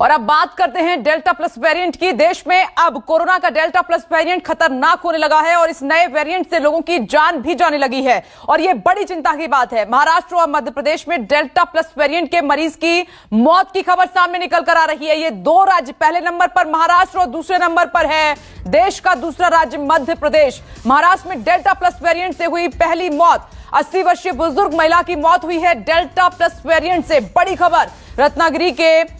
और अब बात करते हैं डेल्टा प्लस वेरिएंट की। देश में अब कोरोना का डेल्टा प्लस वेरिएंट खतरनाक होने लगा है और इस नए वेरिएंट से लोगों की जान भी जाने लगी है और यह बड़ी चिंता की बात है। महाराष्ट्र और मध्य प्रदेश में डेल्टा प्लस वेरिएंट के मरीज की मौत की खबर सामने निकल कर आ रही है। ये दो राज्य, पहले नंबर पर महाराष्ट्र और दूसरे नंबर पर है देश का दूसरा राज्य मध्य प्रदेश। महाराष्ट्र में डेल्टा प्लस वेरिएंट से हुई पहली मौत, 80 वर्षीय बुजुर्ग महिला की मौत हुई है डेल्टा प्लस वेरिएंट से। बड़ी खबर, रत्नागिरी के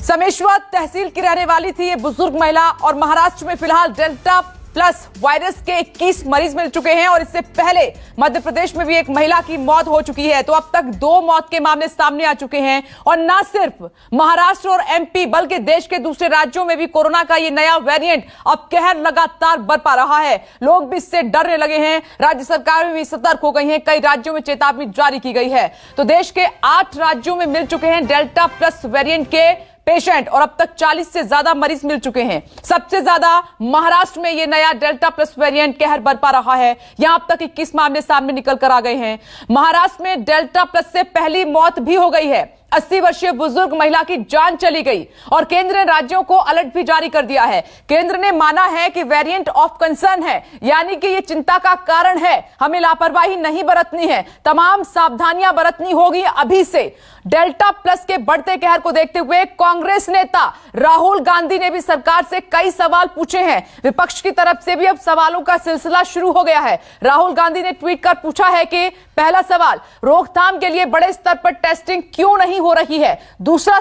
समेश्वर तहसील की रहने वाली थी ये बुजुर्ग महिला और महाराष्ट्र में फिलहाल डेल्टा प्लस वायरस के 21 मरीज मिल चुके हैं और इससे पहले मध्य प्रदेश में भी एक महिला की मौत हो चुकी है। तो अब तक 2 मौत के मामले सामने आ चुके हैं और न सिर्फ महाराष्ट्र और एमपी बल्कि देश के दूसरे राज्यों में भी कोरोना का ये नया वेरिएंट अब कहर लगातार बरपा रहा है। लोग भी इससे डरने लगे हैं, राज्य सरकार भी सतर्क हो गई है, कई राज्यों में चेतावनी जारी की गई है। तो देश के 8 राज्यों में मिल चुके हैं डेल्टा प्लस वेरिएंट के पेशेंट और अब तक 40 से ज्यादा मरीज मिल चुके हैं। सबसे ज्यादा महाराष्ट्र में यह नया डेल्टा प्लस वेरिएंट कहर बरपा रहा है। यहां अब तक 21 मामले सामने निकल कर आ गए हैं। महाराष्ट्र में डेल्टा प्लस से पहली मौत भी हो गई है, 80 वर्षीय बुजुर्ग महिला की जान चली गई और केंद्र ने राज्यों को अलर्ट भी जारी कर दिया है। केंद्र ने माना है कि वेरिएंट ऑफ कंसर्न है, यानी कि यह चिंता का कारण है, हमें लापरवाही नहीं बरतनी है, तमाम सावधानियां बरतनी होगी अभी से। डेल्टा प्लस के बढ़ते कहर को देखते हुए कांग्रेस नेता राहुल गांधी ने भी सरकार से कई सवाल पूछे हैं। विपक्ष की तरफ से भी अब सवालों का सिलसिला शुरू हो गया है। राहुल गांधी ने ट्वीट कर पूछा है कि पहला सवाल, रोकथाम के लिए बड़े स्तर पर टेस्टिंग क्यों नहीं हो रही है? दूसरा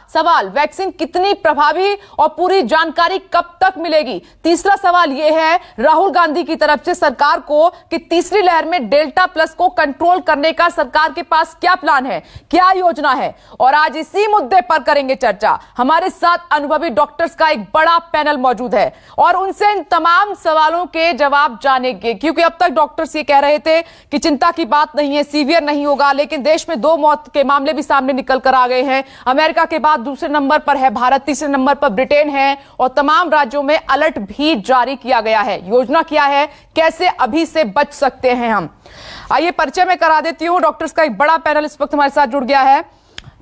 सवाल, वैक्सीन कितनी प्रभावी और पूरी जानकारी कब तक मिलेगी? तीसरा सवाल यह है राहुल गांधी की तरफ से सरकार को कि तीसरी लहर में डेल्टा प्लस को कंट्रोल करने का सरकार के पास क्या प्लान है, क्या योजना है? और आज इसी मुद्दे पर करेंगे चर्चा। हमारे साथ अनुभवी डॉक्टर्स का एक बड़ा पैनल मौजूद है और उनसे इन तमाम सवालों के जवाब जानेंगे, क्योंकि अब तक डॉक्टर्स ये कह रहे थे कि चिंता की बात नहीं है, सीवियर नहीं होगा, लेकिन देश में 2 मौत के मामले भी सामने निकल कर आ गए हैं। अमेरिका के बाद दूसरे नंबर पर है भारत, तीसरे नंबर पर ब्रिटेन है और तमाम राज्यों में अलर्ट भी जारी किया गया है। योजना क्या है, कैसे अभी से बच सकते हैं हम? आइए परिचय में करा देती हूं। डॉक्टर्स का एक बड़ा पैनल इस वक्त हमारे साथ जुड़ गया है।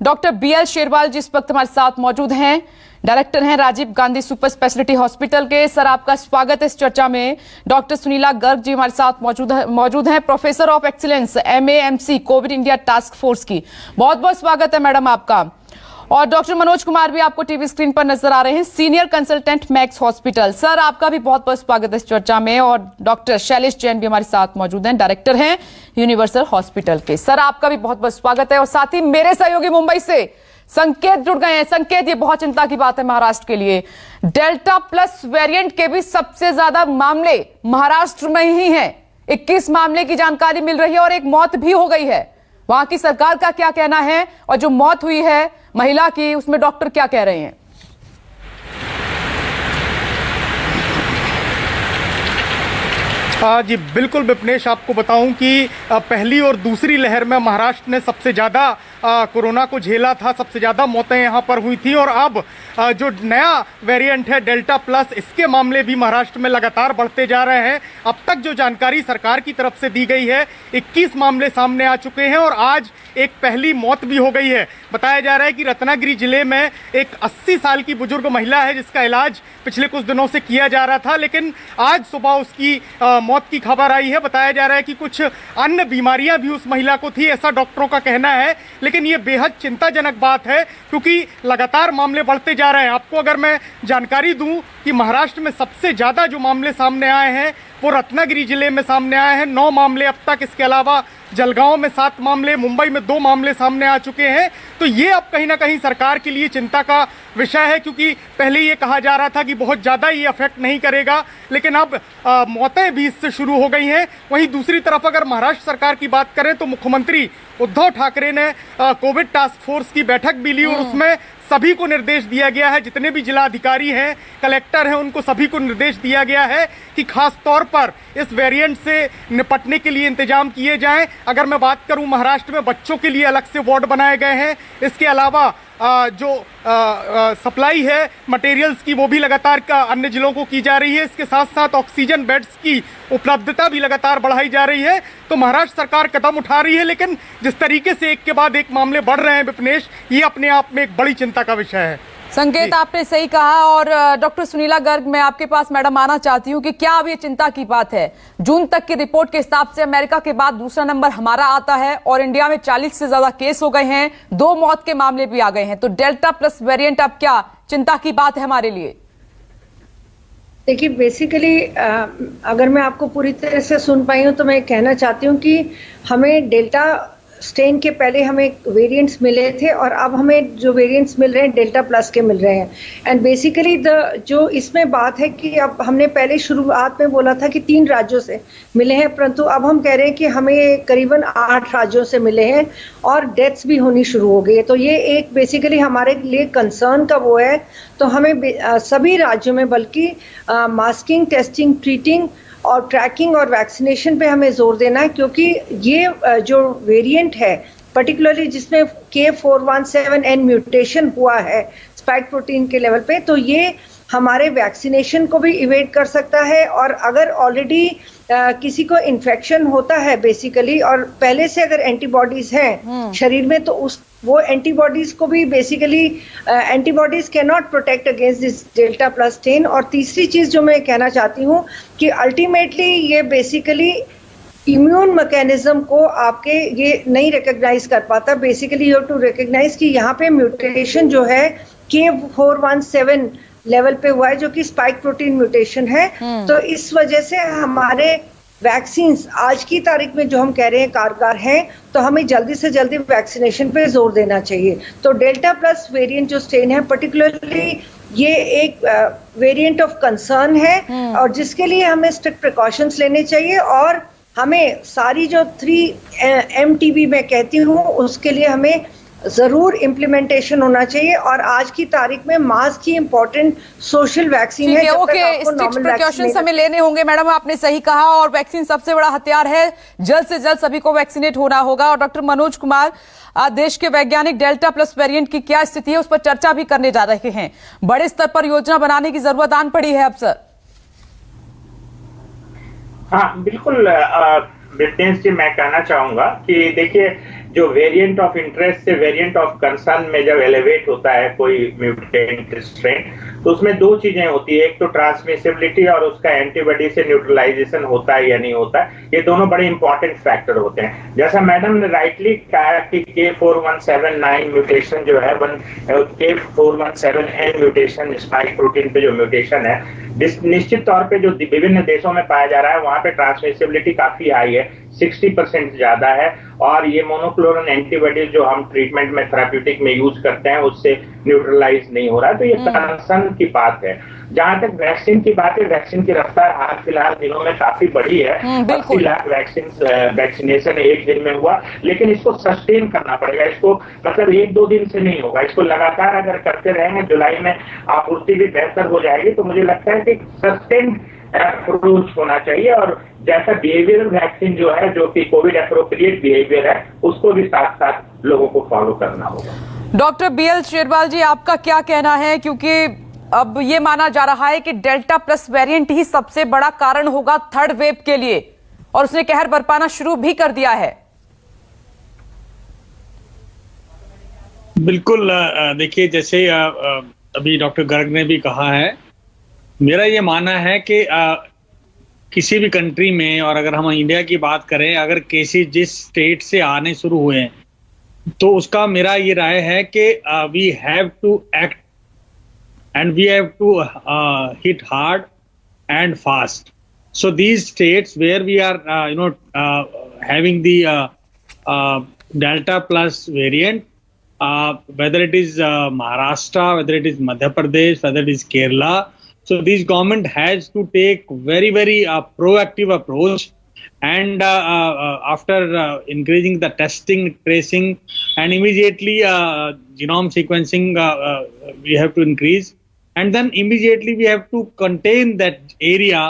डॉक्टर BL शेरवाल जी इस वक्त हमारे साथ मौजूद हैं, डायरेक्टर हैं Rajiv Gandhi super speciality hospital के। सर, आपका स्वागत है इस चर्चा में। डॉक्टर सुनीला गर्ग जी हमारे साथ मौजूद हैं, professor of excellence MAMC Covid India task force की। बहुत बहुत स्वागत है मैडम आपका। और डॉक्टर मनोज कुमार भी आपको टीवी स्क्रीन पर नजर आ रहे हैं, senior consultant max hospital. Sir, आपका भी बहुत बहुत स्वागत है इस चर्चा में। और डॉक्टर शैलेश जैन भी हमारे साथ मौजूद हैं, डायरेक्टर हैं यूनिवर्सल हॉस्पिटल के। सर, आपका भी बहुत बहुत स्वागत है। और साथ ही मेरे सहयोगी मुंबई से संकेत जुड़ गए हैं। संकेत, ये बहुत चिंता की बात है महाराष्ट्र के लिए। डेल्टा प्लस वेरिएंट के भी सबसे ज्यादा मामले महाराष्ट्र में ही हैं। 21 मामले की जानकारी मिल रही है और एक मौत भी हो गई है। वहां की सरकार का क्या कहना है और जो मौत हुई है महिला की, उसमें डॉक्टर क्या कह रहे हैं? जी बिल्कुल विपनेश, आपको बताऊं कि पहली और दूसरी लहर में महाराष्ट्र ने सबसे ज़्यादा कोरोना को झेला था, सबसे ज़्यादा मौतें यहाँ पर हुई थी। और अब जो नया वेरिएंट है डेल्टा प्लस, इसके मामले भी महाराष्ट्र में लगातार बढ़ते जा रहे हैं। अब तक जो जानकारी सरकार की तरफ से दी गई है, 21 मामले सामने आ चुके हैं और आज एक पहली मौत भी हो गई है। बताया जा रहा है कि रत्नागिरी जिले में एक 80 साल की बुजुर्ग महिला है जिसका इलाज पिछले कुछ दिनों से किया जा रहा था, लेकिन आज सुबह उसकी मौत की खबर आई है। बताया जा रहा है कि कुछ अन्य बीमारियां भी उस महिला को थी, ऐसा डॉक्टरों का कहना है। लेकिन ये बेहद चिंताजनक बात है क्योंकि लगातार मामले बढ़ते जा रहे हैं। आपको अगर मैं जानकारी दूं कि महाराष्ट्र में सबसे ज़्यादा जो मामले सामने आए हैं वो रत्नागिरी जिले में सामने आए हैं, 9 मामले अब तक। इसके अलावा जलगांव में 7 मामले, मुंबई में 2 मामले सामने आ चुके हैं। तो ये अब कहीं ना कहीं सरकार के लिए चिंता का विषय है, क्योंकि पहले ये कहा जा रहा था कि बहुत ज़्यादा ये अफेक्ट नहीं करेगा, लेकिन अब मौतें भी इससे शुरू हो गई हैं। वहीं दूसरी तरफ अगर महाराष्ट्र सरकार की बात करें तो मुख्यमंत्री उद्धव ठाकरे ने कोविड टास्क फोर्स की बैठक भी ली और उसमें सभी को निर्देश दिया गया है, जितने भी जिला अधिकारी हैं, कलेक्टर हैं, उनको सभी को निर्देश दिया गया है कि खास तौर पर इस वेरिएंट से निपटने के लिए इंतजाम किए जाएं। अगर मैं बात करूं, महाराष्ट्र में बच्चों के लिए अलग से वार्ड बनाए गए हैं। इसके अलावा जो सप्लाई है मटेरियल्स की, वो भी लगातार अन्य जिलों को की जा रही है। इसके साथ साथ ऑक्सीजन बेड्स की उपलब्धता भी लगातार बढ़ाई जा रही है। तो महाराष्ट्र सरकार कदम उठा रही है, लेकिन जिस तरीके से एक के बाद एक मामले बढ़ रहे हैं विपनेश, ये अपने आप में एक बड़ी चिंता का विषय है। संकेत, आपने सही कहा। और डॉक्टर सुनीला गर्ग, मैं आपके पास मैडम आना चाहती हूं कि क्या अब ये चिंता की बात है? जून तक की रिपोर्ट के हिसाब से अमेरिका के बाद दूसरा नंबर हमारा आता है और इंडिया में 40 से ज्यादा केस हो गए हैं, 2 मौत के मामले भी आ गए हैं। तो डेल्टा प्लस वेरिएंट अब क्या चिंता की बात है हमारे लिए? देखिए, बेसिकली अगर मैं आपको पूरी तरह से सुन पाई हूँ तो मैं कहना चाहती हूँ कि हमें डेल्टा स्ट्रेन के पहले हमें वेरिएंट्स मिले थे और अब हमें जो वेरिएंट्स मिल रहे हैं डेल्टा प्लस के मिल रहे हैं। एंड बेसिकली जो इसमें बात है कि अब हमने पहले शुरुआत में बोला था कि 3 राज्यों से मिले हैं, परंतु अब हम कह रहे हैं कि हमें करीबन 8 राज्यों से मिले हैं और डेथ्स भी होनी शुरू हो गई है। तो ये एक बेसिकली हमारे लिए कंसर्न का वो है। तो हमें सभी राज्यों में बल्कि मास्किंग, टेस्टिंग, ट्रीटिंग और ट्रैकिंग और वैक्सीनेशन पे हमें जोर देना है, क्योंकि ये जो वेरिएंट है पर्टिकुलरली जिसमें K417N म्यूटेशन हुआ है स्पाइक प्रोटीन के लेवल पे, तो ये हमारे वैक्सीनेशन को भी इवेट कर सकता है। और अगर ऑलरेडी किसी को इन्फेक्शन होता है बेसिकली और पहले से अगर एंटीबॉडीज हैं शरीर में, तो वो एंटीबॉडीज को भी basically antibodies can not protect against this delta plus strain. और तीसरी चीज जो मैं कहना चाहती हूँ कि अल्टीमेटली ये बेसिकली इम्यून मैकेनिज्म को आपके ये नहीं रिकॉग्नाइज कर पाता। Basically you have to recognise कि यहाँ पे म्यूटेशन जो है K417 लेवल पे हुआ है, जो कि स्पाइक प्रोटीन म्यूटेशन है। तो इस वजह से हमारे वैक्सीन्स आज की तारीख में जो हम कह रहे हैं कारगर हैं, तो हमें जल्दी से जल्दी वैक्सीनेशन पे जोर देना चाहिए। तो डेल्टा प्लस वेरिएंट जो स्ट्रेन है पर्टिकुलरली ये एक वेरिएंट ऑफ कंसर्न है और जिसके लिए हमें स्ट्रिक्ट प्रिकॉशंस लेने चाहिए और हमें सारी जो 3 MTB मैं कहती हूँ उसके लिए हमें जरूर इम्प्लीमेंटेशन होना चाहिए। और आज की तारीख में मास्क ही इंपॉर्टेंट सोशल वैक्सीन है। ओके, स्ट्रिक्ट प्रिकॉशंस हमें लेने होंगे मैडम, आपने सही कहा। और वैक्सीन सबसे बड़ा हथियार है, जल्द से जल्द सभी को वैक्सीनेट होना होगा। और डॉक्टर मनोज कुमार, देश के वैज्ञानिक डेल्टा प्लस वेरिएंट की क्या स्थिति है उस पर चर्चा भी करने जा रहे हैं। बड़े स्तर पर योजना बनाने की जरूरत आन पड़ी है अब सर। हाँ बिल्कुल ब्रिटेन जी, मैं कहना चाहूंगा कि देखिए जो वेरिएंट ऑफ इंटरेस्ट से वेरिएंट ऑफ कंसर्न में जब एलिवेट होता है कोई म्यूटेंट स्ट्रेन, तो उसमें 2 चीजें होती है। एक तो ट्रांसमिसिबिलिटी और उसका एंटीबॉडी से न्यूट्रलाइजेशन होता है या नहीं होता है, ये दोनों बड़े इंपॉर्टेंट फैक्टर होते हैं। जैसा मैडम ने राइटली कहा कि K417 म्यूटेशन जो है, K417N म्यूटेशन स्पाइक प्रोटीन पे जो म्यूटेशन है, निश्चित तौर पे जो विभिन्न देशों में पाया जा रहा है वहां पे ट्रांसमिसिबिलिटी काफी हाई है, 60% ज्यादा है। और ये मोनोक्लोनल एंटीबॉडीज जो हम ट्रीटमेंट में थेराप्यूटिक में यूज करते हैं उससे न्यूट्रलाइज नहीं हो रहा, तो ये कंसर्न की बात है। जहां तक वैक्सीन की बात है, वैक्सीन की रफ्तार हाल फिलहाल दिनों में काफी बढ़ी है। 80 लाख वैक्सीनेशन एक दिन में हुआ, लेकिन इसको सस्टेन करना पड़ेगा। इसको मतलब 1-2 दिन से नहीं होगा, इसको लगातार अगर करते रहेंगे, जुलाई में आपूर्ति भी बेहतर हो जाएगी। तो मुझे लगता है कि सस्टेन अप्रोच होना चाहिए और जैसा बिहेवियरल वैक्सीन जो है, जो कि कोविड एप्रोप्रिएट बिहेवियर है, उसको भी साथ साथ लोगों को फॉलो करना होगा। डॉक्टर BL शेरवाल जी, आपका क्या कहना है? क्योंकि अब ये माना जा रहा है कि डेल्टा प्लस वेरिएंट ही सबसे बड़ा कारण होगा 3rd वेव के लिए और उसने कहर बरपाना शुरू भी कर दिया है। बिल्कुल, देखिए जैसे अभी डॉक्टर गर्ग ने भी कहा है, मेरा ये मानना है कि किसी भी कंट्री में, और अगर हम इंडिया की बात करें, अगर केसेस जिस स्टेट से आने शुरू हुए हैं तो उसका मेरा ये राय है कि we have to act and we have to hit hard and fast. So these states where we are having the Delta plus variant, whether it is Maharashtra, whether it is Madhya Pradesh, whether it is Kerala, so this government has to take very proactive approach, and after increasing the testing, tracing, and immediately genome sequencing we have to increase, and then immediately we have to contain that area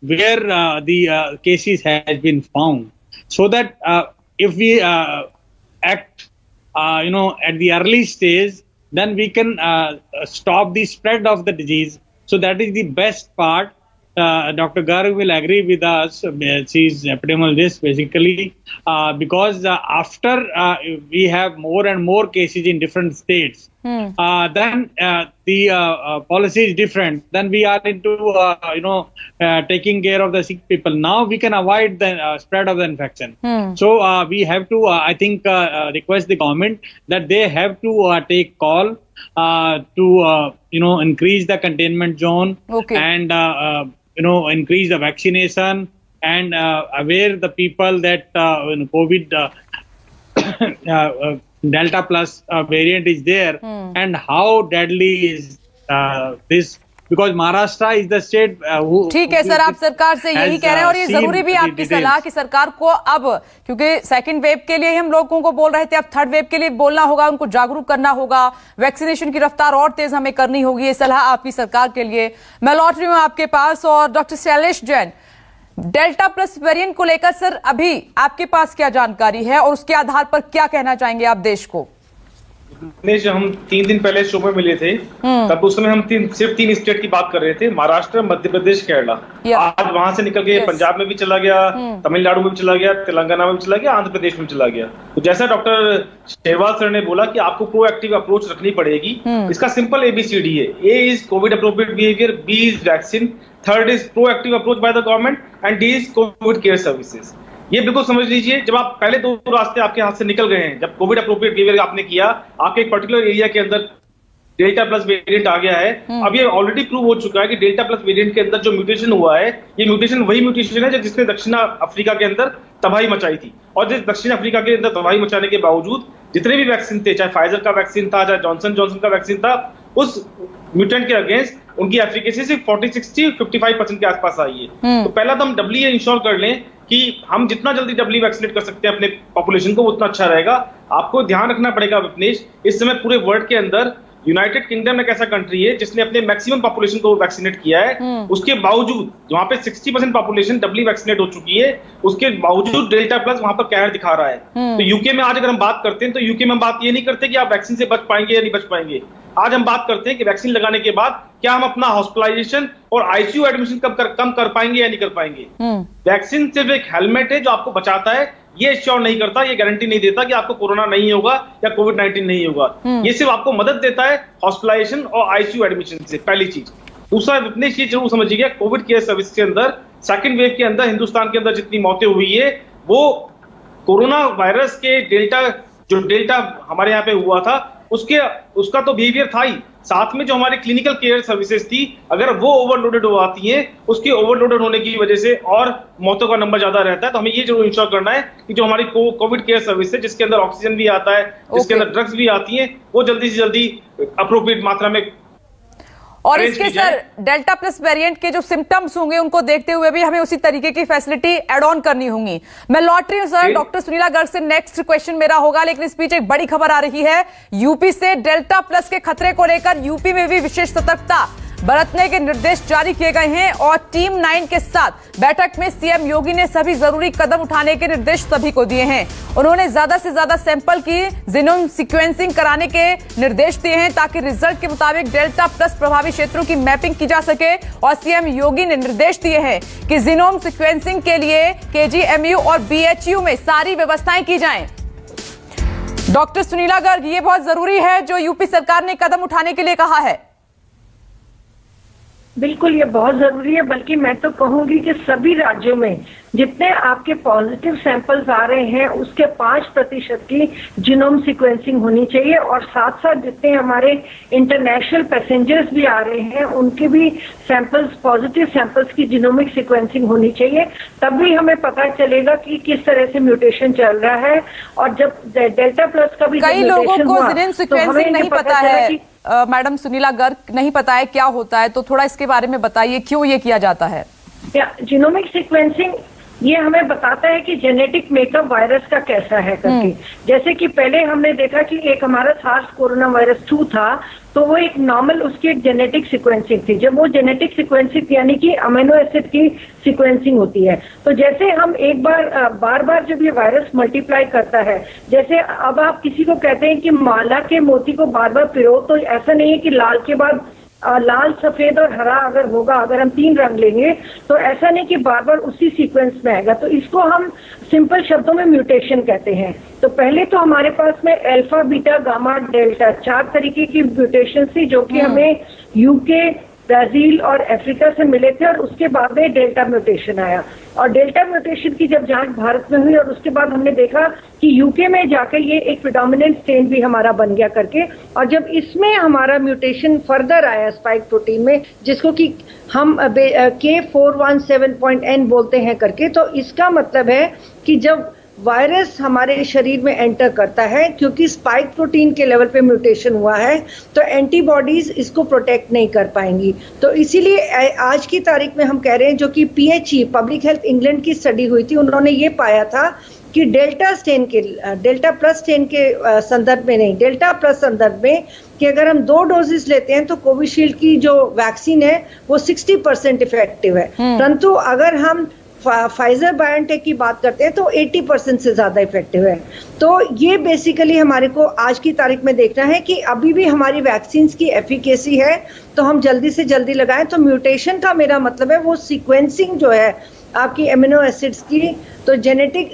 where the cases has been found, so that if we act at the early stage, then we can stop the spread of the disease. So that is the best part. Dr. Garg will agree with us. She is epidemiologist basically, because after we have more and more cases in different states, then the policy is different, then we are into taking care of the sick people. Now we can avoid the spread of the infection. So we have to, I think, request the government that they have to take call to increase the containment zone, and increase the vaccination, and aware the people that COVID Delta plus variant is there, and how deadly is this, because Maharashtra is the state who. ठीक है sir, आप सरकार से यही कह रहे हैं, और ये जरूरी भी आपकी सलाह कि सरकार को अब, क्योंकि सेकंड वेव के लिए ही हम लोगों को बोल रहे थे, अब थर्ड वेव के लिए बोलना होगा, उनको जागरूक करना होगा, वैक्सीनेशन की रफ्तार और तेज हमें करनी होगी। ये सलाह आपकी सरकार के लिए। मैं लौट रही हूँ आपके पास, और doctor Shailesh Jain, delta plus variant को लेकर सर अभी आपके पास क्या जानकारी है और उसके आधार पर क्या कहना चाहेंगे आप देश को? जब हम 3 दिन पहले शो में मिले थे, तब उस समय हम सिर्फ 3 स्टेट की बात कर रहे थे, महाराष्ट्र, मध्य प्रदेश, केरला। आज वहां से निकल के पंजाब में भी चला गया, तमिलनाडु में भी चला गया, तेलंगाना में भी चला गया, आंध्र प्रदेश में चला गया। तो जैसा डॉक्टर शेरवाल सर ने बोला कि आपको प्रोएक्टिव अप्रोच रखनी पड़ेगी। इसका सिंपल ABCD है। A is Covid appropriate behaviour, B is vaccine, third is proactive approach by the government, and D is Covid care services. ये बिल्कुल समझ लीजिए, जब आप पहले 2 रास्ते आपके हाथ से निकल गए हैं, जब कोविड अप्रोप्रिएट बिहेवियर आपने किया, आपके एक पर्टिकुलर एरिया के अंदर डेल्टा प्लस वेरिएंट आ गया है। अब ये ऑलरेडी प्रूव हो चुका है कि डेल्टा प्लस वेरिएंट के अंदर जो म्यूटेशन हुआ है, ये म्यूटेशन वही म्यूटेशन है जिसने दक्षिण अफ्रीका के अंदर तबाही मचाई थी। और जिस दक्षिण अफ्रीका के अंदर तबाही मचाने के बावजूद जितने भी वैक्सीन थे, चाहे फाइजर का वैक्सीन था, चाहे जॉनसन का वैक्सीन था, उस म्यूटेंट के अगेंस्ट उनकी एफिकेसी सिर्फ 40, 60, 55% के आसपास आई है। तो पहला तो हम डबली इंश्योर कर लें कि हम जितना जल्दी डबली वैक्सीनेट कर सकते हैं अपने पॉपुलेशन को, उतना अच्छा रहेगा। आपको ध्यान रखना पड़ेगा विपनेश, इस समय पूरे वर्ल्ड के अंदर यूनाइटेड किंगडम एक ऐसा कंट्री है जिसने अपने मैक्सिमम पॉपुलेशन को वैक्सीनेट किया है। उसके बावजूद वहां पे 60% पॉपुलेशन डबली वैक्सीनेट हो चुकी है, उसके बावजूद डेल्टा प्लस वहां पर कहर दिखा रहा है। तो यूके में आज अगर हम बात करते हैं, तो यूके में हम बात ये नहीं करते कि आप वैक्सीन से बच पाएंगे या नहीं बच पाएंगे। आज हम बात करते हैं कि वैक्सीन लगाने के बाद क्या हम अपना हॉस्पिटलाइजेशन और आईसीयू एडमिशन कम कर पाएंगे या नहीं कर पाएंगे। वैक्सीन सिर्फ एक हेलमेट है जो आपको बचाता है, ये श्योर नहीं करता, ये गारंटी नहीं देता कि आपको कोरोना नहीं होगा या कोविड-19 नहीं होगा। ये सिर्फ आपको मदद देता है हॉस्पिटलाइजेशन और आईसीयू एडमिशन से, पहली चीज। दूसरा, विपनेश ये जरूर समझिएगा, कोविड केयर सर्विस के अंदर सेकंड वेव के अंदर हिंदुस्तान के अंदर जितनी मौतें हुई है, वो कोरोना वायरस के डेल्टा हमारे यहाँ पे हुआ था उसका तो बिहेवियर था ही, साथ में जो हमारे क्लिनिकल केयर सर्विसेज थी, अगर वो ओवरलोडेड हो आती हैं, उसके ओवरलोडेड होने की वजह से और मौतों का नंबर ज्यादा रहता है। तो हमें ये जरूर इंश्योर करना है कि जो हमारी कोविड केयर सर्विस है, जिसके अंदर ऑक्सीजन भी आता है, जिसके अंदर ड्रग्स भी आती हैं, वो जल्दी से जल्दी अप्रोप्रिएट मात्रा में। और इसके सर डेल्टा प्लस वेरिएंट के जो सिम्टम्स होंगे, उनको देखते हुए भी हमें उसी तरीके की फैसिलिटी एड ऑन करनी होंगी। मैं लौट रही हूं सर डॉक्टर सुनीला गर्ग से, नेक्स्ट क्वेश्चन मेरा होगा, लेकिन इस बीच एक बड़ी खबर आ रही है यूपी से। डेल्टा प्लस के खतरे को लेकर यूपी में भी विशेष सतर्कता बरतने के निर्देश जारी किए गए हैं, और टीम 9 के साथ बैठक में सीएम योगी ने सभी जरूरी कदम उठाने के निर्देश सभी को दिए हैं। उन्होंने ज्यादा से ज्यादा सैंपल की जीनोम सीक्वेंसिंग कराने के निर्देश दिए हैं, ताकि रिजल्ट के मुताबिक डेल्टा प्लस प्रभावित क्षेत्रों की मैपिंग की जा सके। और सीएम योगी ने निर्देश दिए हैं कि जीनोम सीक्वेंसिंग के लिए केजीएमयू और बीएचयू में सारी व्यवस्थाएं की जाएं। डॉक्टर सुनीला गर्ग, ये बहुत जरूरी है जो यूपी सरकार ने कदम उठाने के लिए कहा है। बिल्कुल, ये बहुत जरूरी है, बल्कि मैं तो कहूंगी कि सभी राज्यों में जितने आपके पॉजिटिव सैंपल्स आ रहे हैं, उसके 5% की जीनोम सीक्वेंसिंग होनी चाहिए। और साथ साथ जितने हमारे इंटरनेशनल पैसेंजर्स भी आ रहे हैं, उनके भी सैंपल्स, पॉजिटिव सैंपल्स की जीनोमिक सीक्वेंसिंग होनी चाहिए। तब भी हमें पता चलेगा कि किस तरह से म्यूटेशन चल रहा है। और जब डेल्टा प्लस का भी कई लोगों को जीनोम सीक्वेंसिंग नहीं पता है, मैडम सुनीला गर्ग, नहीं पता है क्या होता है, तो थोड़ा इसके बारे में बताइए, क्यों ये किया जाता है? जीनोमिक सीक्वेंसिंग ये हमें बताता है कि जेनेटिक मेकअप वायरस का कैसा है करके। जैसे कि पहले हमने देखा कि एक हमारा सार्स कोरोना वायरस 2 था, तो वो एक नॉर्मल उसकी एक जेनेटिक सीक्वेंसिंग थी। जब वो जेनेटिक सीक्वेंसिंग यानी कि अमीनो एसिड की सीक्वेंसिंग होती है, तो जैसे हम एक बार बार जब ये वायरस मल्टीप्लाई करता है, जैसे अब आप किसी को कहते हैं कि माला के मोती को बार बार पिरो, तो ऐसा नहीं है कि लाल के बाद लाल, सफेद और हरा अगर होगा, अगर हम 3 रंग लेंगे तो ऐसा नहीं कि बार बार उसी सीक्वेंस में आएगा। तो इसको हम सिंपल शब्दों में म्यूटेशन कहते हैं। तो पहले तो हमारे पास में अल्फा, बीटा, गामा, डेल्टा 4 तरीके की म्यूटेशन थी जो कि हमें यूके, ब्राजील और अफ्रीका से मिले थे, और उसके बाद में डेल्टा म्यूटेशन आया। और डेल्टा म्यूटेशन की जब जांच भारत में हुई और उसके बाद हमने देखा कि यूके में जाकर ये एक प्रिडोमिनेंट स्ट्रेन भी हमारा बन गया करके, और जब इसमें हमारा म्यूटेशन फर्दर आया स्पाइक प्रोटीन में, जिसको कि हम K417.N बोलते हैं करके, तो इसका मतलब है कि जब वायरस हमारे शरीर में एंटर करता है, क्योंकि स्पाइक प्रोटीन के लेवल पे म्यूटेशन हुआ है, तो एंटीबॉडीज इसको प्रोटेक्ट नहीं कर पाएंगी। तो इसीलिए आज की तारीख में हम कह रहे हैं, जो कि PHE पब्लिक हेल्थ इंग्लैंड की स्टडी हुई थी, उन्होंने ये पाया था कि डेल्टा प्लस स्ट्रेन के संदर्भ में नहीं, डेल्टा प्लस संदर्भ में, कि अगर हम 2 डोजेस लेते हैं तो कोविशील्ड की जो वैक्सीन है वो 60% इफेक्टिव है, परंतु अगर हम फाइजर बायोनटेक की बात करते हैं तो 80% से ज्यादा इफेक्टिव है। तो ये बेसिकली हमारे को आज की तारीख में देखना है कि अभी भी हमारी वैक्सीन की एफिकेसी है तो हम जल्दी से जल्दी लगाएं। तो म्यूटेशन का मेरा मतलब है वो सीक्वेंसिंग जो है आपकी एमिनो एसिड्स की, तो जेनेटिक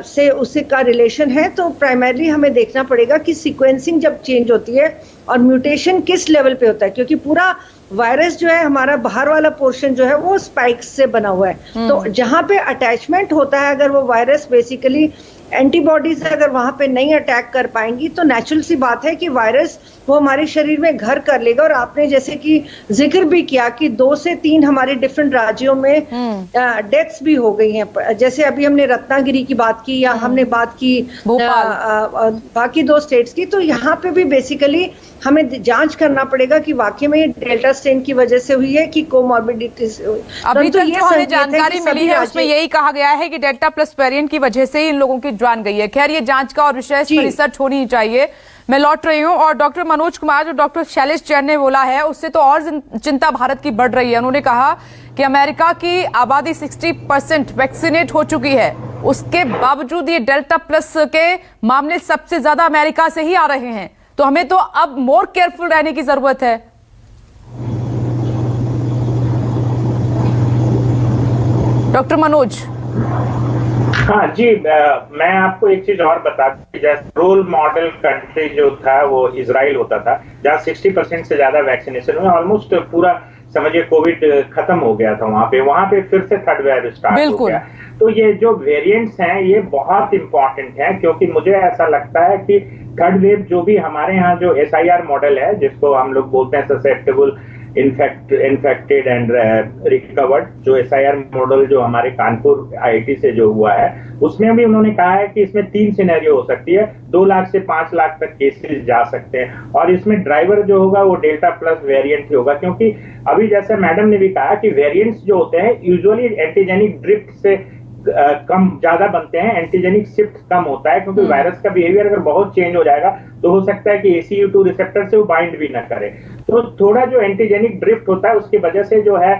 से उससे का रिलेशन है। तो प्राइमरली हमें देखना पड़ेगा कि सीक्वेंसिंग जब चेंज होती है और म्यूटेशन किस लेवल पे होता है, क्योंकि पूरा वायरस जो है हमारा बाहर वाला पोर्शन जो है वो स्पाइक्स से बना हुआ है। तो जहां पे अटैचमेंट होता है, अगर वो वायरस बेसिकली एंटीबॉडीज अगर वहां पे नहीं अटैक कर पाएंगी तो नेचुरल सी बात है कि वायरस वो हमारे शरीर में घर कर लेगा। और आपने जैसे कि जिक्र भी किया कि 2 से 3 हमारे डिफरेंट राज्यों में डेथ्स भी हो गई हैं, जैसे अभी हमने रत्नागिरी की बात की या हमने बात की बाकी 2 स्टेट्स की। तो यहाँ पे भी बेसिकली हमें जांच करना पड़ेगा कि वाकई में डेल्टा स्ट्रेन की वजह से हुई है कि कोमॉर्बिडिटी से हुई। अभी तक जो हमें जानकारी मिली है उसमें यही कहा गया है कि डेल्टा प्लस वेरिएंट की वजह से ही इन लोगों की जान गई है। खैर, ये जांच का और विशेष रिसर्च होनी चाहिए। मैं लौट रही हूँ और डॉक्टर मनोज कुमार, जो डॉक्टर शैलेश जैन ने बोला है उससे तो और चिंता भारत की बढ़ रही है। उन्होंने कहा कि अमेरिका की आबादी 60% वैक्सीनेट हो चुकी है, उसके बावजूद ये डेल्टा प्लस के मामले सबसे ज्यादा अमेरिका से ही आ रहे हैं। तो हमें तो अब मोर केयरफुल रहने की जरूरत है। डॉक्टर मनोज। हाँ जी, मैं आपको एक चीज और बता दूं, जैसे रोल मॉडल कंट्री जो था वो इजराइल होता था, जहाँ 60% से ज्यादा वैक्सीनेशन हुआ, ऑलमोस्ट पूरा समझिए कोविड खत्म हो गया था वहां पे फिर से 3rd वेव स्टार्ट हो गया। तो ये जो वेरिएंट्स हैं ये बहुत इंपॉर्टेंट है, क्योंकि मुझे ऐसा लगता है कि 3rd वेव जो भी हमारे यहाँ जो SIR मॉडल है, जिसको हम लोग बोलते हैं ससेप्टेबल, इन्फेक्टेड एंड रिकवर्ड, जो SIR मॉडल जो हमारे कानपुर IIT से जो हुआ है, उसमें भी उन्होंने कहा है कि इसमें 3 सिनेरियो हो सकती है, 2 लाख से 5 लाख तक केसेस जा सकते हैं, और इसमें ड्राइवर जो होगा वो डेल्टा प्लस वेरिएंट ही होगा। क्योंकि अभी जैसे मैडम ने भी कहा कि वेरिएंट्स जो होते हैं यूजुअली एंटीजेनिक ड्रिफ्ट से कम ज्यादा बनते हैं, एंटीजेनिक शिफ्ट कम होता है, क्योंकि वायरस का बिहेवियर अगर बहुत चेंज हो जाएगा तो हो सकता है कि ACE2 रिसेप्टर से वो बाइंड भी ना करे। तो थोड़ा जो एंटीजेनिक ड्रिफ्ट होता है उसकी वजह से जो है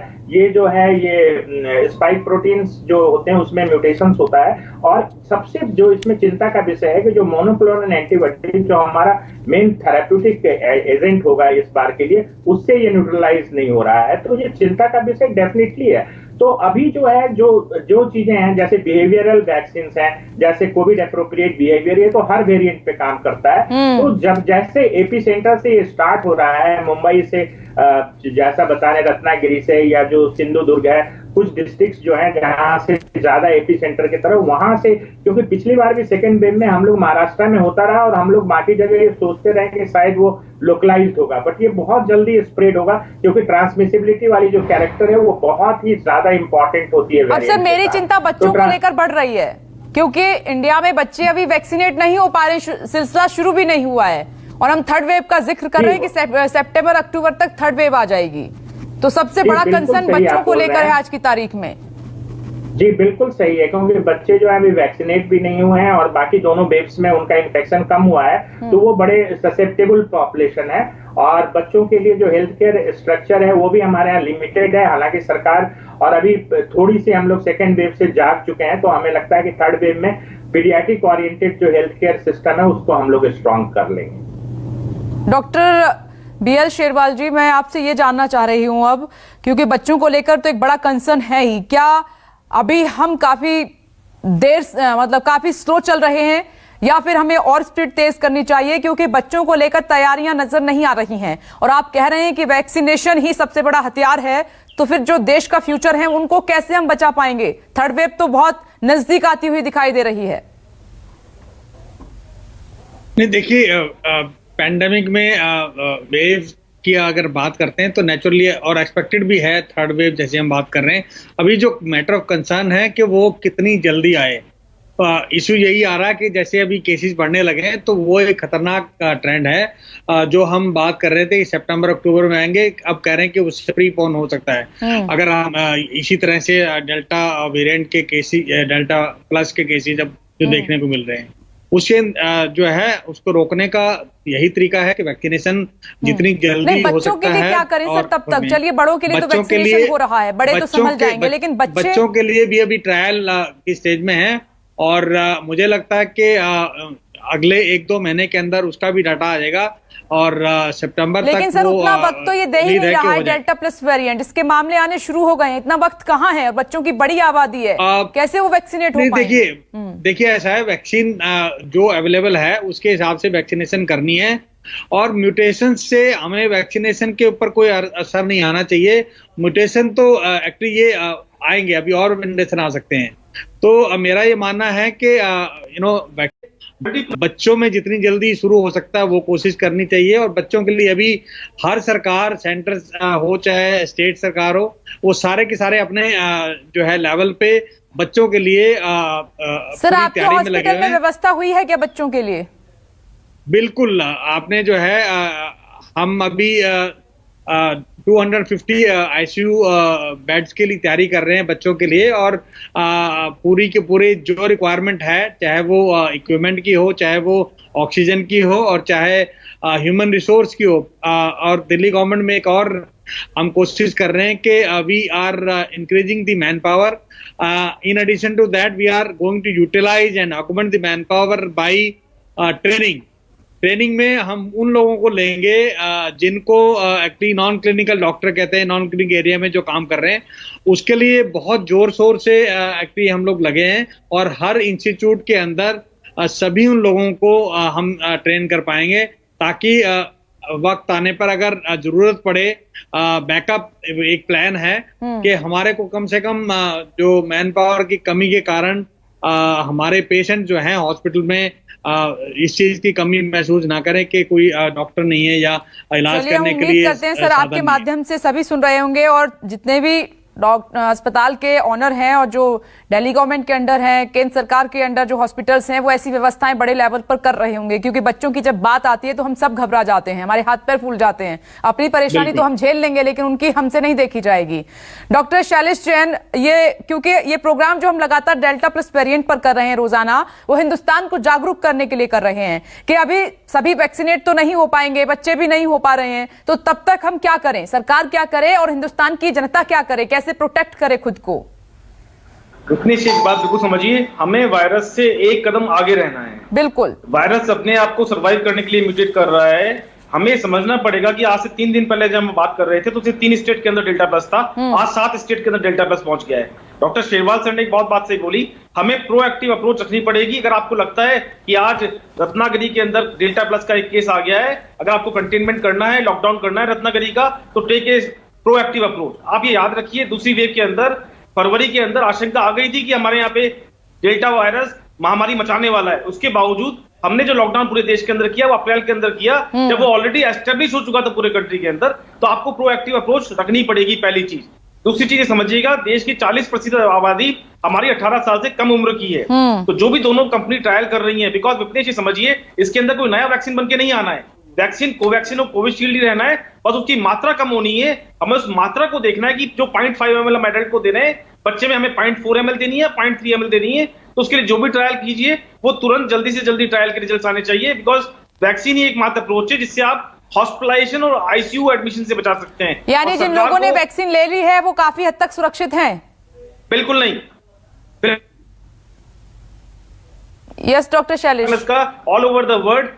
ये स्पाइक प्रोटीन्स जो होते हैं उसमें म्यूटेशंस होता है। और सबसे जो इसमें चिंता का विषय है कि जो मोनोक्लोनल एंटीबॉडी जो हमारा मेन थेराप्यूटिक एजेंट होगा इस बार के लिए, उससे ये न्यूट्रलाइज नहीं हो रहा है। तो ये चिंता का विषय डेफिनेटली है। तो अभी जो है जो चीजें हैं, जैसे बिहेवियरल वैक्सीन हैं, जैसे कोविड एप्रोप्रिएट बिहेवियर, ये तो हर वेरिएंट पे काम करता है। तो जब जैसे एपी सेंटर से ये स्टार्ट हो रहा है, मुंबई से जैसा बता रहे रत्नागिरी से, या जो सिंधुदुर्ग है, कुछ डिस्ट्रिक्ट्स जो हैं जहां से ज्यादा एपी सेंटर की तरफ, वहां से, क्योंकि पिछली बार भी 2nd वेव में हम लोग महाराष्ट्र में होता रहा और हम लोग बाकी जगह ये सोचते रहे कि शायद वो लोकलाइज्ड होगा, बट ये बहुत जल्दी स्प्रेड होगा, क्योंकि ट्रांसमिसिबिलिटी वाली जो कैरेक्टर है वो बहुत ही ज्यादा इंपॉर्टेंट होती है। अब सर, मेरी चिंता बच्चों को लेकर बढ़ रही है, क्योंकि इंडिया में बच्चे अभी वैक्सीनेट नहीं हो पा रहे, सिलसिला शुरू भी नहीं हुआ है, और हम 3rd वेव का जिक्र कर रहे हैं कि सितंबर अक्टूबर तक 3rd वेव आ जाएगी। तो सबसे बड़ा कंसर्न बच्चों को लेकर है आज की तारीख में। जी बिल्कुल सही है, क्योंकि बच्चे जो है अभी वैक्सीनेट भी नहीं हुए हैं और बाकी दोनों वेव्स में उनका इन्फेक्शन कम हुआ है, तो वो बड़े ससेप्टेबल पॉपुलेशन है। और बच्चों के लिए जो हेल्थ केयर स्ट्रक्चर है वो भी हमारे यहाँ लिमिटेड है। हालांकि सरकार और अभी थोड़ी सी हम लोग 2nd वेव से जाग चुके हैं, तो हमें लगता है कि 3rd वेव में पीडियाट्रिक ओरिएंटेड जो हेल्थ केयर सिस्टम है उसको हम लोग स्ट्रॉन्ग कर लेंगे। डॉक्टर बीएल शेरवाल जी, मैं आपसे ये जानना चाह रही हूं अब, क्योंकि बच्चों को लेकर तो एक बड़ा कंसर्न है ही, क्या अभी हम काफी देर मतलब काफी स्लो चल रहे हैं या फिर हमें और स्पीड तेज करनी चाहिए, क्योंकि बच्चों को लेकर तैयारियां नजर नहीं आ रही हैं और आप कह रहे हैं कि वैक्सीनेशन ही सबसे बड़ा हथियार है, तो फिर जो देश का फ्यूचर है उनको कैसे हम बचा पाएंगे? थर्ड वेव तो बहुत नजदीक आती हुई दिखाई दे रही है। नहीं, देखिए, पैंडेमिक में वेव की अगर बात करते हैं तो नेचुरली और एक्सपेक्टेड भी है थर्ड वेव जैसे हम बात कर रहे हैं। अभी जो मैटर ऑफ कंसर्न है कि वो कितनी जल्दी आए। इशू यही आ रहा है कि जैसे अभी केसेस बढ़ने लगे हैं तो वो एक खतरनाक ट्रेंड है। जो हम बात कर रहे थे कि सितंबर अक्टूबर में आएंगे, अब कह रहे हैं कि उससे प्रीपोन हो सकता है। अगर हम इसी तरह से डेल्टा वेरिएंट के केसेस, डेल्टा प्लस के केसेस अब जो देखने को मिल रहे हैं, उसे जो है उसको रोकने का यही तरीका है कि वैक्सीनेशन जितनी जल्दी हो सकता है। बच्चों के लिए क्या करें सर तब तक? चलिए, बड़ों के लिए तो वैक्सीनेशन हो रहा है, बड़े तो संभल जाएंगे, लेकिन बच्चों के लिए भी अभी ट्रायल की स्टेज में है और मुझे लगता है कि अगले 1-2 महीने के अंदर उसका भी डाटा आ जाएगा और सितंबर तक। लेकिन सर उतना वक्त तो ये दे ही नहीं रहा है डेल्टा प्लस वेरिएंट, इसके मामले आने शुरू हो गए हैं, इतना वक्त कहाँ है? बच्चों की बड़ी आबादी है, कैसे वो वैक्सीनेट हो पाएंगे? देखिए ऐसा है, वैक्सीन जो अवेलेबल है उसके हिसाब से वैक्सीनेशन करनी है और म्यूटेशन से हमें वैक्सीनेशन के ऊपर कोई असर नहीं आना चाहिए। म्यूटेशन तो एक्चुअली ये आएंगे, अभी और म्यूटेशन आ सकते हैं। तो मेरा ये मानना है कि बच्चों में जितनी जल्दी शुरू हो सकता है वो कोशिश करनी चाहिए और बच्चों के लिए अभी हर सरकार, सेंटर हो चाहे स्टेट सरकार हो, वो सारे के सारे अपने जो है लेवल पे बच्चों के लिए सर आपके हॉस्पिटल में व्यवस्था हुई है क्या बच्चों के लिए? बिल्कुल, आपने जो है हम अभी 250 आईसीयू बेड्स के लिए तैयारी कर रहे हैं बच्चों के लिए और पूरी के पूरे जो रिक्वायरमेंट है, चाहे वो इक्विपमेंट की हो, चाहे वो ऑक्सीजन की हो और चाहे ह्यूमन रिसोर्स की हो। और दिल्ली गवर्नमेंट में एक और हम कोशिश कर रहे हैं कि we are increasing the man power. In addition to that we are going to utilise and augment the man power by training में हम उन लोगों को लेंगे जिनको एक्चुअली नॉन क्लिनिकल डॉक्टर कहते हैं, नॉन क्लिनिक एरिया में जो काम कर रहे हैं, उसके लिए बहुत जोर शोर से एक्चुअली हम लोग लगे हैं और हर इंस्टीट्यूट के अंदर सभी उन लोगों को हम ट्रेन कर पाएंगे ताकि वक्त आने पर अगर जरूरत पड़े, बैकअप एक प्लान है कि हमारे को कम से कम जो मैन पावर की कमी के कारण हमारे पेशेंट जो हैं हॉस्पिटल में इस चीज की कमी महसूस ना करें कि कोई डॉक्टर नहीं है या इलाज करने के लिए। उम्मीद करते हैं सर आपके माध्यम से सभी सुन रहे होंगे और जितने भी अस्पताल के ऑनर हैं और जो दिल्ली गवर्नमेंट के अंडर हैं, केंद्र सरकार के अंडर जो हॉस्पिटल्स हैं, वो ऐसी व्यवस्थाएं बड़े लेवल पर कर रहे होंगे, क्योंकि बच्चों की जब बात आती है तो हम सब घबरा जाते हैं, हमारे हाथ पैर फूल जाते हैं। अपनी परेशानी तो हम झेल लेंगे लेकिन उनकी हमसे नहीं देखी जाएगी। डॉक्टर शैलेश जैन, ये क्योंकि ये प्रोग्राम जो हम लगातार डेल्टा प्लस वेरिएंट पर कर रहे हैं रोजाना, वो हिंदुस्तान को जागरूक करने के लिए कर रहे हैं कि अभी सभी वैक्सीनेट तो नहीं हो पाएंगे, बच्चे भी नहीं हो पा रहे हैं, तो तब तक हम क्या करें, सरकार क्या करे और हिंदुस्तान की जनता क्या करे, कैसे प्रोटेक्ट करे खुद को? रुकने से एक बात बिल्कुल समझिए, हमें वायरस से एक कदम आगे रहना है। बिल्कुल, वायरस अपने आप को सर्वाइव करने के लिए म्यूटेट कर रहा है। हमें समझना पड़ेगा कि आज से 3 दिन पहले जब हम बात कर रहे थे तो सिर्फ 3 स्टेट के अंदर डेल्टा प्लस था, आज 7 स्टेट के अंदर डेल्टा प्लस पहुंच गया है। डॉक्टर शेरवाल सर ने एक बहुत बात सही बोली, हमें प्रोएक्टिव अप्रोच रखनी पड़ेगी। अगर आपको लगता है कि आज रत्नागिरी के अंदर डेल्टा प्लस का एक केस आ गया है, अगर आपको कंटेनमेंट करना है, लॉकडाउन करना है रत्नागिरी का, तो टेक ए प्रोएक्टिव अप्रोच। आप ये याद रखिए, दूसरी वेव के अंदर फरवरी के अंदर आशंका आ गई थी कि हमारे यहाँ पे डेल्टा वायरस महामारी मचाने वाला है। उसके बावजूद हमने जो लॉकडाउन पूरे देश के अंदर किया वो अप्रैल के अंदर किया, जब वो ऑलरेडी एस्टेब्लिश हो चुका था पूरे कंट्री के अंदर। तो आपको प्रोएक्टिव अप्रोच रखनी पड़ेगी, पहली चीज। दूसरी चीज समझिएगा, देश की 40% आबादी हमारी 18 साल से कम उम्र की है। तो जो भी दोनों कंपनी ट्रायल कर रही है, बिकॉज विपनेश जी समझिए, इसके अंदर कोई नया वैक्सीन बन के नहीं आना है। वैक्सीन कोवैक्सीन और कोविशील्ड ही रहना है, बस उसकी मात्रा कम होनी है। हमें उस मात्रा को देखना है कि जो 0.5 ml हम एडल्ट को दे रहे हैं, बच्चे में हमें 0.4 ml देनी है, 0.3 ml देनी है। तो उसके लिए जो भी ट्रायल कीजिए वो तुरंत जल्दी से जल्दी ट्रायल के रिजल्ट आने चाहिए, बिकॉज वैक्सीन ही एकमात्र अप्रोच है जिससे आप हॉस्पिटलाइजेशन और आईसीयू एडमिशन से बचा सकते हैं। यानी जिन लोगों ने वैक्सीन ले ली है वो काफी हद तक सुरक्षित हैं? बिल्कुल नहीं। Yes doctor Shailesh, all over the world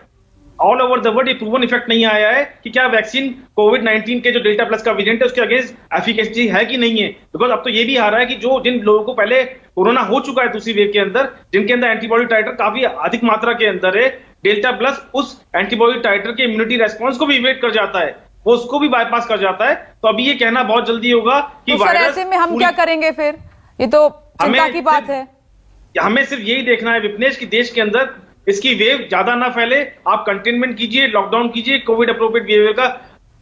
all over the world ये प्रूवन इफेक्ट नहीं आया है कि क्या वैक्सीन कोविड-19 के जो डेल्टा प्लस का वेरिएंट है उसके अगेंस्ट एफिकेसी है कि नहीं है। बिकॉज अब तो ये भी आ रहा है कि जो जिन लोगों को पहले कोरोना हो चुका है दूसरी वेव के अंदर, जिनके अंदर एंटीबॉडी टाइटर काफी अधिक मात्रा के अंदर है, डेल्टा प्लस उस एंटीबॉडी टाइटर के इम्यूनिटी रेस्पॉन्स को भी इवेट कर जाता है, वो उसको भी बाईपास कर जाता है। तो अभी ये कहना बहुत जल्दी होगा कि तो वायरस ऐसे में हम क्या करेंगे फिर? ये तो चिंता की बात है। हमें सिर्फ यही देखना है विपनेश कि देश के अंदर इसकी वेव ज्यादा ना फैले। आप कंटेनमेंट कीजिए, लॉकडाउन कीजिए, कोविड अप्रोप्रिएट बिहेवियर का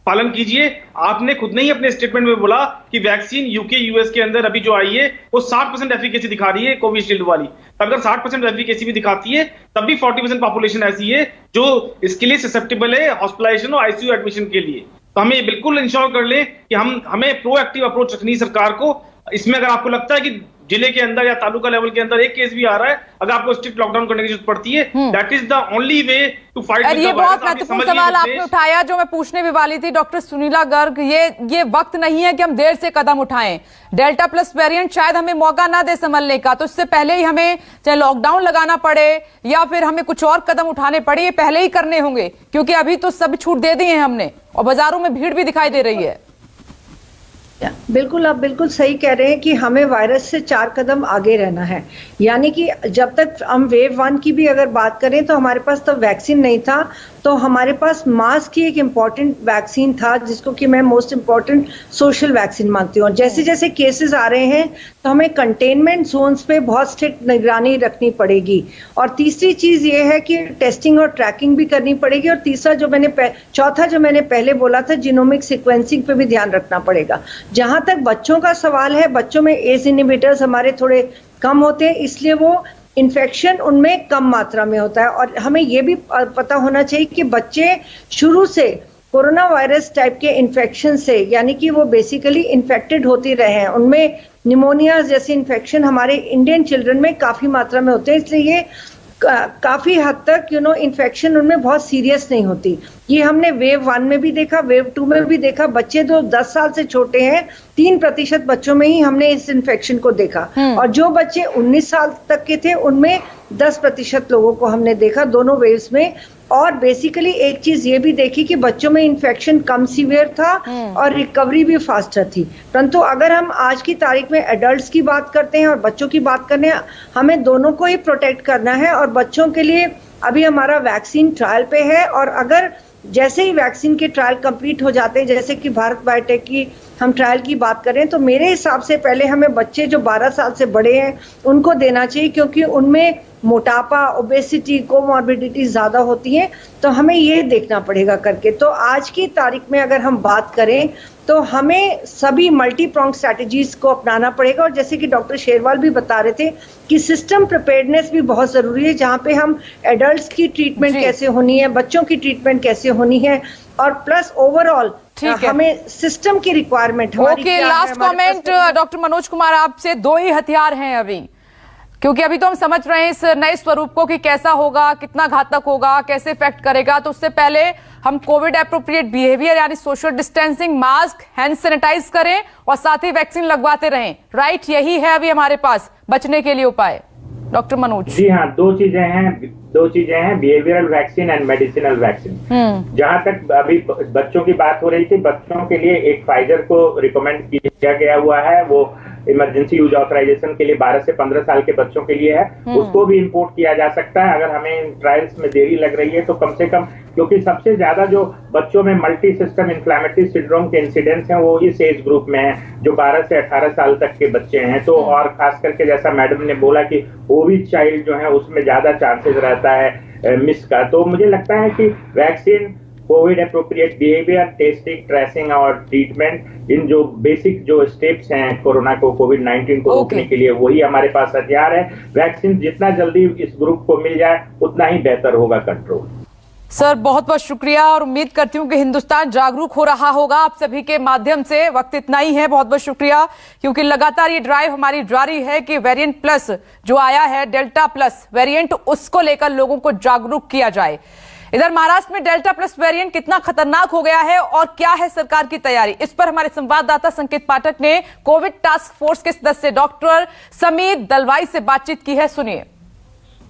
पालन कीजिए। आपने खुद ने ही अपने स्टेटमेंट में बोला कि वैक्सीन यूके यूएस के अंदर अभी जो आई है वो 60% एफिकेसी दिखा रही है कोविशील्ड वाली। अगर 60% एफिकेसी भी दिखाती है तब भी 40% पॉपुलेशन ऐसी है जो इसके लिए ससेप्टेबल है हॉस्पिटलाइजेशन और आईसीयू एडमिशन के लिए। तो हमें बिल्कुल इंश्योर कर ले कि हमें प्रोएक्टिव अप्रोच रखनी है सरकार को। इसमें अगर आपको लगता है कि जिले के अंदर या तालुका लेवल के अंदर एक केस भी आ रहा है, अगर आपको स्ट्रिक्ट लॉकडाउन करने की जरूरत पड़ती है, that is the only way to fight with the virus. ये बहुत महत्वपूर्ण सवाल आपने उठाया जो मैं पूछने भी वाली थी डॉक्टर सुनीला गर्ग। ये वक्त नहीं है कि हम देर से कदम उठाएं। डेल्टा प्लस वेरिएंट शायद हमें मौका ना दे संभलने का, तो इससे पहले ही हमें चाहे लॉकडाउन लगाना पड़े या फिर हमें कुछ और कदम उठाने पड़े, ये पहले ही करने होंगे, क्योंकि अभी तो सब छूट दे दिए हैं हमने और बाजारों में भीड़ भी दिखाई दे रही है। बिल्कुल, आप बिल्कुल सही कह रहे हैं कि हमें वायरस से 4 कदम आगे रहना है। यानी कि जब तक हम वेव 1 की भी अगर बात करें तो हमारे पास तो वैक्सीन नहीं था, तो हमारे पास मास्क ही एक इम्पॉर्टेंट वैक्सीन था जिसको कि मैं मोस्ट इम्पॉर्टेंट सोशल वैक्सीन मानती हूँ। जैसे जैसे केसेस आ रहे हैं तो हमें कंटेनमेंट जोन्स पे बहुत स्ट्रिक्ट निगरानी रखनी पड़ेगी। और तीसरी चीज ये है कि टेस्टिंग और ट्रैकिंग भी करनी पड़ेगी। और चौथा जो मैंने पहले बोला था, जीनोमिक सीक्वेंसिंग पे भी ध्यान रखना पड़ेगा। जहां तक बच्चों का सवाल है, बच्चों में एज इनहिबिटर्स हमारे थोड़े कम होते हैं, इसलिए वो इन्फेक्शन उनमें कम मात्रा में होता है। और हमें ये भी पता होना चाहिए कि बच्चे शुरू से कोरोना वायरस टाइप के इन्फेक्शन से, यानी कि वो बेसिकली इन्फेक्टेड होते रहे हैं, उनमें निमोनिया जैसे इन्फेक्शन हमारे इंडियन चिल्ड्रन में काफी मात्रा में होते हैं, इसलिए ये काफी हद तक इन्फेक्शन उनमें बहुत सीरियस नहीं होती। ये हमने वेव 1 में भी देखा, वेव 2 में भी देखा। बच्चे जो 10 साल से छोटे हैं, 3% बच्चों में ही हमने इस इन्फेक्शन को देखा, और जो बच्चे 19 साल तक के थे उनमें 10% लोगों को हमने देखा दोनों वेव्स में। और बेसिकली एक चीज ये भी देखी कि बच्चों में इन्फेक्शन कम सीवियर था और रिकवरी भी फास्टर थी। परंतु अगर हम आज की तारीख में एडल्ट्स की बात करते हैं और बच्चों की बात करते हैं, हमें दोनों को ही प्रोटेक्ट करना है। और बच्चों के लिए अभी हमारा वैक्सीन ट्रायल पे है, और अगर जैसे ही वैक्सीन के ट्रायल कंप्लीट हो जाते हैं, जैसे कि भारत बायोटेक की हम ट्रायल की बात करें, तो मेरे हिसाब से पहले हमें बच्चे जो 12 साल से बड़े हैं उनको देना चाहिए, क्योंकि उनमें मोटापा, ओबेसिटी, कोमॉर्बिडिटी ज्यादा होती है। तो हमें ये देखना पड़ेगा करके। तो आज की तारीख में अगर हम बात करें तो हमें सभी मल्टी प्रोंग स्ट्रैटेजीज को अपनाना पड़ेगा। और जैसे कि डॉक्टर शेरवाल भी बता रहे थे कि सिस्टम प्रिपेयर्डनेस भी बहुत जरूरी है, जहाँ पे हम एडल्ट्स की ट्रीटमेंट कैसे होनी है, बच्चों की ट्रीटमेंट कैसे होनी है, और प्लस ओवरऑल हमें सिस्टम की रिक्वायरमेंट हमारी क्या है। Last comment doctor Manoj Kumar आपसे। 2 ही हथियार हैं अभी, क्योंकि अभी तो हम समझ रहे हैं इस नए स्वरूप को कि कैसा होगा, कितना घातक होगा, कैसे इफेक्ट करेगा। तो उससे पहले हम कोविड एप्रोप्रिएट बिहेवियर यानी social distancing, mask, hand sanitise करें और साथ ही वैक्सीन लगवाते रहें। राइट, यही है अभी हमारे पास बचने के लिए उपाय। डॉक्टर मनोज जी हाँ, दो चीजें हैं, behavioural vaccine and medicinal vaccine. जहां तक अभी बच्चों की बात हो रही थी, बच्चों के लिए एक फाइजर को रिकमेंड किया गया हुआ है, वो इमरजेंसी यूज ऑथराइजेशन के लिए 12 से 15 साल के बच्चों के लिए है। उसको भी इंपोर्ट किया जा सकता है अगर हमें ट्रायल्स में देरी लग रही है तो कम से कम, क्योंकि सबसे ज्यादा जो बच्चों में मल्टी सिस्टम इन्फ्लेमेटरी सिंड्रोम के इंसिडेंट्स हैं वो इस एज ग्रुप में है जो 12 से 18 साल तक के बच्चे हैं। तो और खास करके जैसा मैडम ने बोला कि ओवी चाइल्ड जो है उसमें ज्यादा चांसेस रहता है मिस का। तो मुझे लगता है कि vaccine, Covid appropriate behaviour, testing, tracing और ट्रीटमेंट, इन जो बेसिक जो स्टेप्स हैं कोरोना को, कोविड-19 को रोकने के लिए, वही हमारे पास हथियार है। वैक्सीन जितना जल्दी इस ग्रुप को मिल जाए उतना ही बेहतर होगा कंट्रोल। सर बहुत बहुत शुक्रिया, और उम्मीद करती हूं कि हिंदुस्तान जागरूक हो रहा होगा आप सभी के माध्यम से। वक्त इतना ही है, बहुत बहुत शुक्रिया, क्योंकि लगातार ये ड्राइव हमारी जारी है कि वेरिएंट प्लस जो आया है, डेल्टा प्लस वेरिएंट, उसको लेकर लोगों को जागरूक किया जाए। इधर महाराष्ट्र में डेल्टा प्लस वेरिएंट कितना खतरनाक हो गया है और क्या है सरकार की तैयारी, इस पर हमारे संवाददाता संकेत पाठक ने कोविड टास्क फोर्स के सदस्य डॉक्टर समीर दलवाई से बातचीत की है। सुनिए।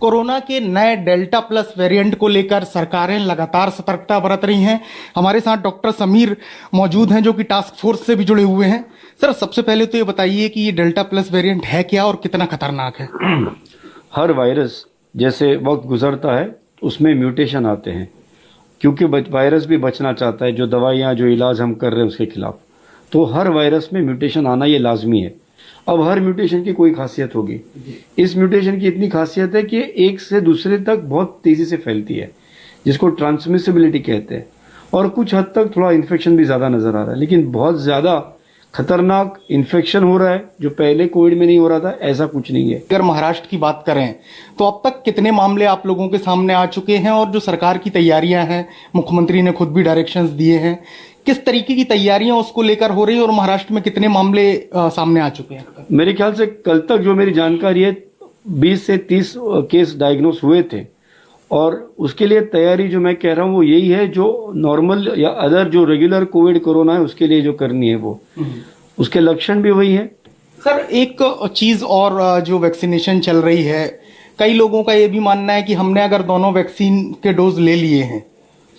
कोरोना के नए डेल्टा प्लस वेरिएंट को लेकर सरकारें लगातार सतर्कता बरत रही हैं। हमारे साथ डॉक्टर समीर मौजूद हैं जो कि टास्क फोर्स से भी जुड़े हुए हैं। सर, सबसे पहले तो ये बताइए कि ये डेल्टा प्लस वेरिएंट है क्या और कितना खतरनाक है? हर वायरस जैसे वक्त गुजरता है उसमें म्यूटेशन आते हैं, क्योंकि वायरस भी बचना चाहता है। जो दवाइयाँ जो इलाज हम कर रहे हैं उसके खिलाफ, तो हर वायरस में म्यूटेशन आना ये लाजमी है। अब हर म्यूटेशन की कोई खासियत होगी। इस म्यूटेशन की इतनी खासियत है कि एक से दूसरे तक बहुत तेजी से फैलती है, जिसको ट्रांसमिसिबिलिटी कहते हैं, और कुछ हद तक थोड़ा इन्फेक्शन भी ज्यादा नजर आ रहा है, लेकिन बहुत ज्यादा खतरनाक इन्फेक्शन हो रहा है जो पहले कोविड में नहीं हो रहा था, ऐसा कुछ नहीं है। अगर महाराष्ट्र की बात करें तो अब तक कितने मामले आप लोगों के सामने आ चुके हैं, और जो सरकार की तैयारियां हैं, मुख्यमंत्री ने खुद भी डायरेक्शंस दिए हैं, किस तरीके की तैयारियां उसको लेकर हो रही है और महाराष्ट्र में कितने मामले सामने आ चुके हैं? मेरे ख्याल से कल तक जो मेरी जानकारी है 20 से 30 केस डायग्नोस हुए थे, और उसके लिए तैयारी जो मैं कह रहा हूँ वो यही है जो नॉर्मल या अदर जो रेगुलर कोविड कोरोना है उसके लिए जो करनी है वो उसके लक्षण भी वही है। सर, एक चीज और जो वैक्सीनेशन चल रही है, कई लोगों का ये भी मानना है कि हमने अगर दोनों वैक्सीन के डोज ले लिए हैं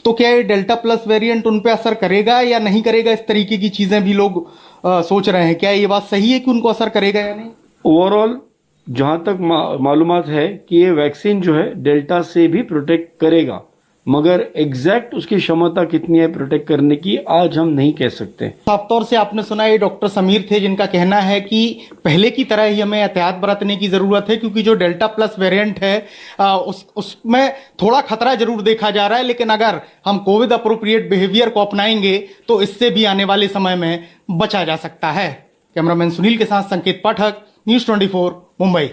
तो क्या ये डेल्टा प्लस वेरिएंट उन पे असर करेगा या नहीं करेगा? इस तरीके की चीजें भी लोग सोच रहे हैं। क्या ये बात सही है कि उनको असर करेगा या नहीं? ओवरऑल जहां तक मालूमात है कि ये वैक्सीन जो है डेल्टा से भी प्रोटेक्ट करेगा, मगर एग्जैक्ट उसकी क्षमता कितनी है प्रोटेक्ट करने की आज हम नहीं कह सकते। साफ तौर से आपने सुना, ये डॉक्टर समीर थे जिनका कहना है कि पहले की तरह ही हमें एहतियात बरतने की जरूरत है, क्योंकि जो डेल्टा प्लस वेरिएंट है उसमें थोड़ा खतरा जरूर देखा जा रहा है, लेकिन अगर हम कोविड अप्रोप्रिएट बिहेवियर को अपनाएंगे तो इससे भी आने वाले समय में बचा जा सकता है। कैमरामैन सुनील के साथ संकेत पाठक, न्यूज़ 24 मुंबई।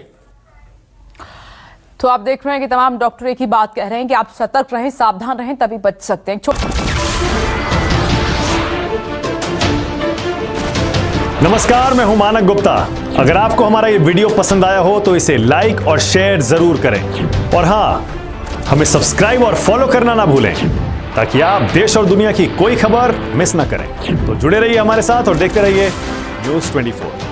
तो आप देख रहे हैं कि तमाम डॉक्टर एक ही बात कह रहे हैं कि आप सतर्क रहें, सावधान रहें, तभी बच सकते हैं। नमस्कार, मैं हूं मानक गुप्ता। अगर आपको हमारा ये वीडियो पसंद आया हो तो इसे लाइक और शेयर जरूर करें, और हां, हमें सब्सक्राइब और फॉलो करना ना भूलें ताकि आप देश और दुनिया की कोई खबर मिस ना करें। तो जुड़े रहिए हमारे साथ और देखते रहिए न्यूज़ 24।